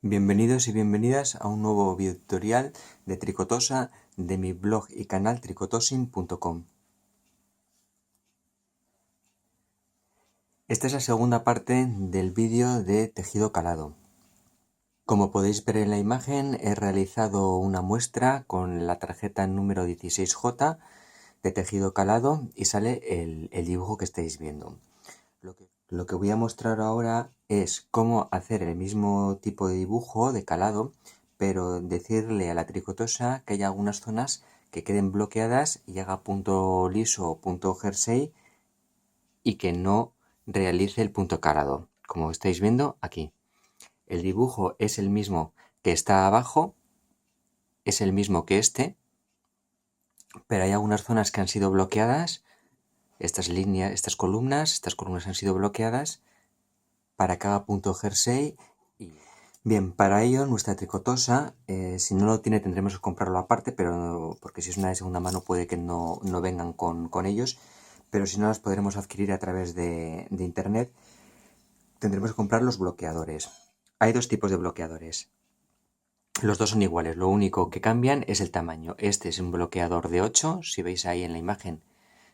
Bienvenidos y bienvenidas a un nuevo video tutorial de Tricotosa de mi blog y canal tricotosin.com. Esta es la segunda parte del vídeo de tejido calado. Como podéis ver en la imagen, he realizado una muestra con la tarjeta número 16J de tejido calado y sale el dibujo que estáis viendo. Lo que voy a mostrar ahora es cómo hacer el mismo tipo de dibujo de calado, pero decirle a la tricotosa que hay algunas zonas que queden bloqueadas y haga punto liso o punto jersey y que no realice el punto calado, como estáis viendo aquí. El dibujo es el mismo que está abajo, es el mismo que este, pero hay algunas zonas que han sido bloqueadas, estas líneas, estas columnas han sido bloqueadas para cada punto jersey. Bien, para ello nuestra tricotosa, si no lo tiene tendremos que comprarlo aparte, pero porque si es una de segunda mano puede que no vengan con ellos, pero si no las podremos adquirir a través de internet. Tendremos que comprar los bloqueadores. Hay dos tipos de bloqueadores. Los dos son iguales, lo único que cambian es el tamaño. Este es un bloqueador de 8, si veis ahí en la imagen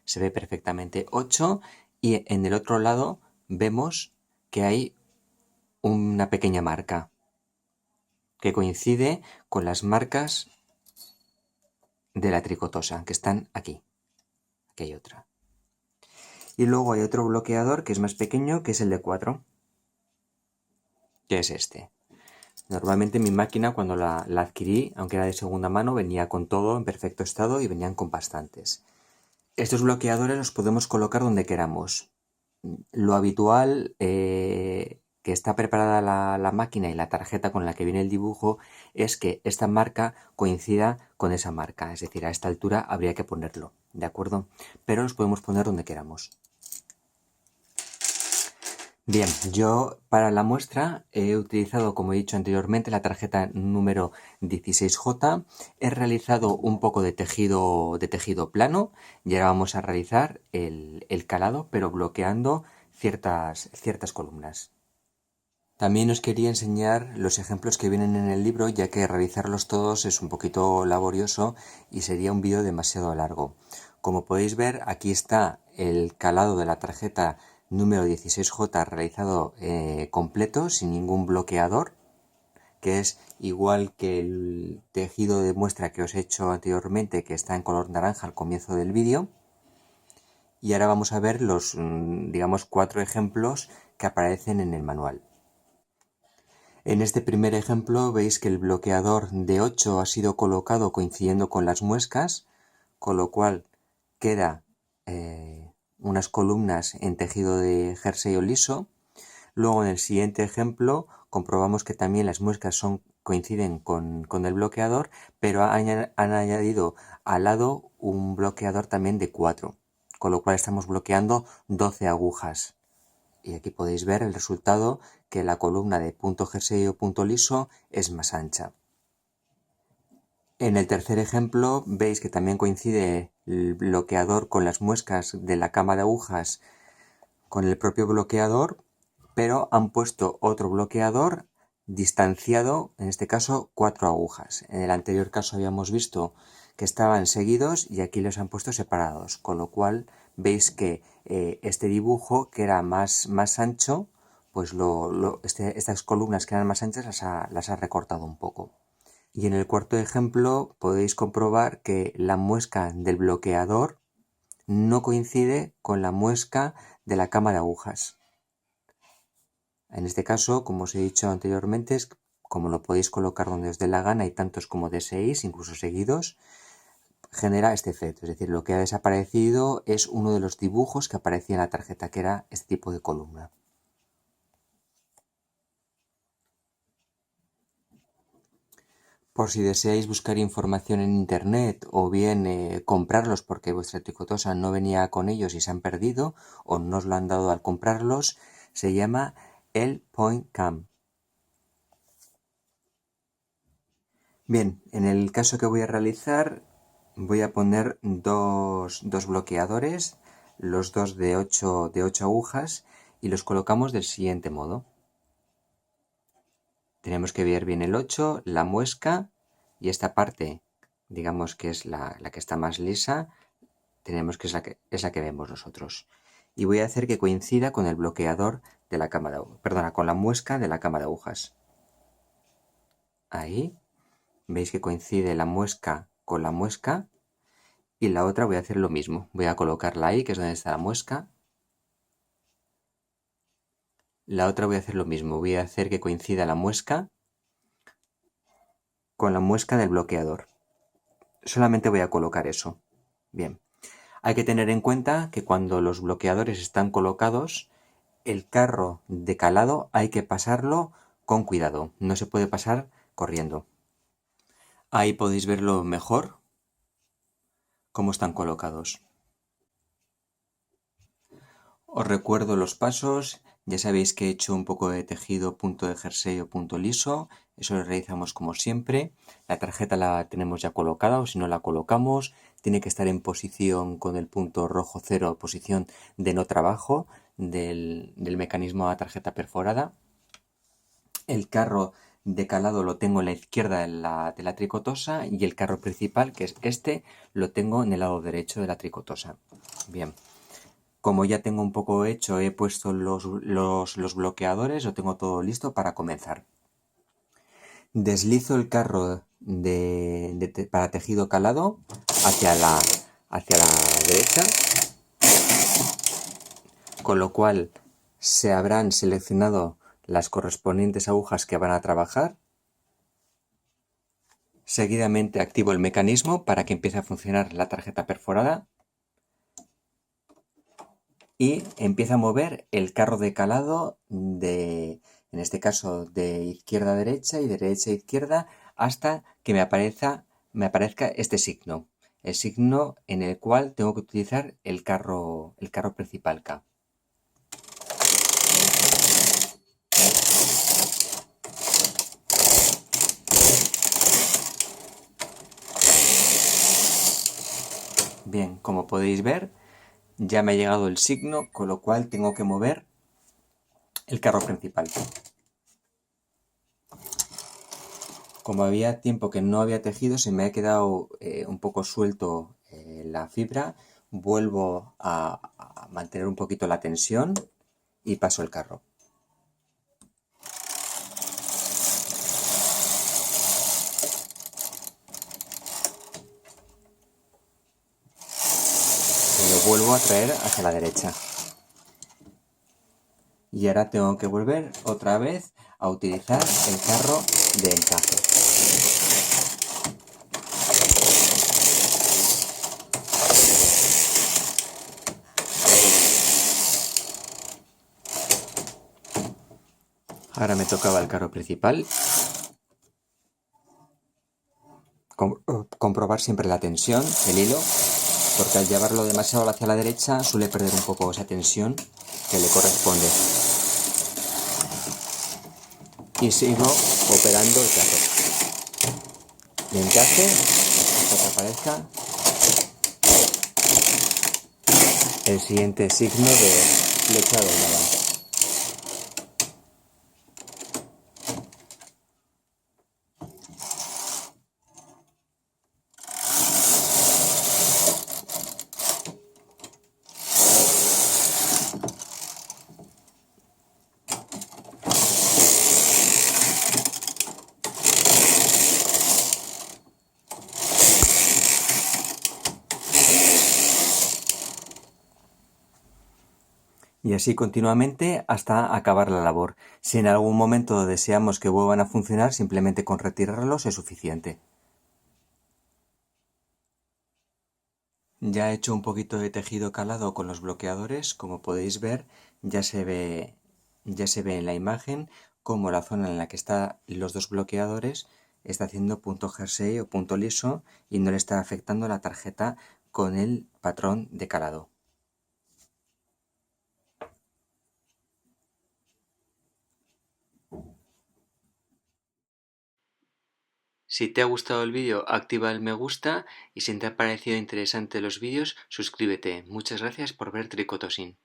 se ve perfectamente 8, y en el otro lado vemos que hay una pequeña marca que coincide con las marcas de la tricotosa que están aquí. Aquí hay otra. Y luego hay otro bloqueador que es más pequeño, que es el de 4, que es este. Normalmente mi máquina, cuando la adquirí, aunque era de segunda mano, venía con todo en perfecto estado y venían con bastantes. Estos bloqueadores los podemos colocar donde queramos. Lo habitual que está preparada la máquina y la tarjeta con la que viene el dibujo es que esta marca coincida con esa marca, es decir, a esta altura habría que ponerlo, ¿de acuerdo? Pero los podemos poner donde queramos. Bien, yo para la muestra he utilizado, como he dicho anteriormente, la tarjeta número 16J. He realizado un poco de tejido plano y ahora vamos a realizar el calado, pero bloqueando ciertas columnas. También os quería enseñar los ejemplos que vienen en el libro, ya que realizarlos todos es un poquito laborioso y sería un vídeo demasiado largo. Como podéis ver, aquí está el calado de la tarjeta número 16J realizado completo, sin ningún bloqueador, que es igual que el tejido de muestra que os he hecho anteriormente, que está en color naranja al comienzo del vídeo. Y ahora vamos a ver los, digamos, 4 ejemplos que aparecen en el manual. En este primer ejemplo veis que el bloqueador de 8 ha sido colocado coincidiendo con las muescas, con lo cual queda unas columnas en tejido de jersey o liso. Luego en el siguiente ejemplo comprobamos que también las muescas coinciden con el bloqueador, pero han añadido al lado un bloqueador también de 4, con lo cual estamos bloqueando 12 agujas. Y aquí podéis ver el resultado, que la columna de punto jersey o punto liso es más ancha. En el tercer ejemplo veis que también coincide el bloqueador con las muescas de la cama de agujas con el propio bloqueador, pero han puesto otro bloqueador distanciado, en este caso 4 agujas. En el anterior caso habíamos visto que estaban seguidos y aquí los han puesto separados, con lo cual veis que este dibujo, que era más ancho, pues estas columnas que eran más anchas las ha recortado un poco. Y en el cuarto ejemplo podéis comprobar que la muesca del bloqueador no coincide con la muesca de la cama de agujas. En este caso, como os he dicho anteriormente, como lo podéis colocar donde os dé la gana, y tantos como deseéis, incluso seguidos, genera este efecto. Es decir, lo que ha desaparecido es uno de los dibujos que aparecía en la tarjeta, que era este tipo de columna. Por si deseáis buscar información en internet o bien comprarlos porque vuestra tricotosa no venía con ellos y se han perdido o no os lo han dado al comprarlos, se llama el Point Cam. Bien, en el caso que voy a realizar voy a poner dos bloqueadores, los dos de 8 agujas, y los colocamos del siguiente modo. Tenemos que ver bien el 8, la muesca y esta parte, digamos que es la que está más lisa, tenemos que es la que vemos nosotros. Y voy a hacer que coincida con el bloqueador de la cama de agujas, perdona, con la muesca de la cama de agujas. Ahí, veis que coincide la muesca con la muesca. Y la otra voy a hacer lo mismo. Voy a colocarla ahí, que es donde está la muesca. La otra voy a hacer lo mismo. Voy a hacer que coincida la muesca con la muesca del bloqueador. Solamente voy a colocar eso. Bien. Hay que tener en cuenta que cuando los bloqueadores están colocados, el carro de calado hay que pasarlo con cuidado. No se puede pasar corriendo. Ahí podéis verlo mejor, cómo están colocados. Os recuerdo los pasos. Ya sabéis que he hecho un poco de tejido punto de jersey o punto liso. Eso lo realizamos como siempre. La tarjeta la tenemos ya colocada, o si no la colocamos, tiene que estar en posición con el punto rojo 0, posición de no trabajo del mecanismo de la tarjeta perforada. El carro de calado lo tengo en la izquierda de la tricotosa y el carro principal, que es este, lo tengo en el lado derecho de la tricotosa. Bien. Como ya tengo un poco hecho, he puesto los bloqueadores, lo tengo todo listo para comenzar. Deslizo el carro para tejido calado hacia la derecha, con lo cual se habrán seleccionado las correspondientes agujas que van a trabajar. Seguidamente activo el mecanismo para que empiece a funcionar la tarjeta perforada. Y empieza a mover el carro de calado en este caso, de izquierda a derecha y de derecha a izquierda hasta que me aparezca este signo. El signo en el cual tengo que utilizar el carro principal K. Bien, como podéis ver, ya me ha llegado el signo, con lo cual tengo que mover el carro principal. Como había tiempo que no había tejido, se me ha quedado un poco suelto la fibra. Vuelvo a mantener un poquito la tensión y paso el carro. Y lo vuelvo a traer hacia la derecha. Y ahora tengo que volver otra vez a utilizar el carro de encaje. Ahora me tocaba el carro principal. Comprobar siempre la tensión del hilo, porque al llevarlo demasiado hacia la derecha suele perder un poco esa tensión que le corresponde. Y sigo operando el carro de encaje hasta que aparezca el siguiente signo de flecha doblada. Y así continuamente hasta acabar la labor. Si en algún momento deseamos que vuelvan a funcionar, simplemente con retirarlos es suficiente. Ya he hecho un poquito de tejido calado con los bloqueadores. Como podéis ver, ya se ve en la imagen como la zona en la que están los dos bloqueadores está haciendo punto jersey o punto liso y no le está afectando la tarjeta con el patrón de calado. Si te ha gustado el vídeo, activa el me gusta y si te han parecido interesantes los vídeos, suscríbete. Muchas gracias por ver Tricotosin.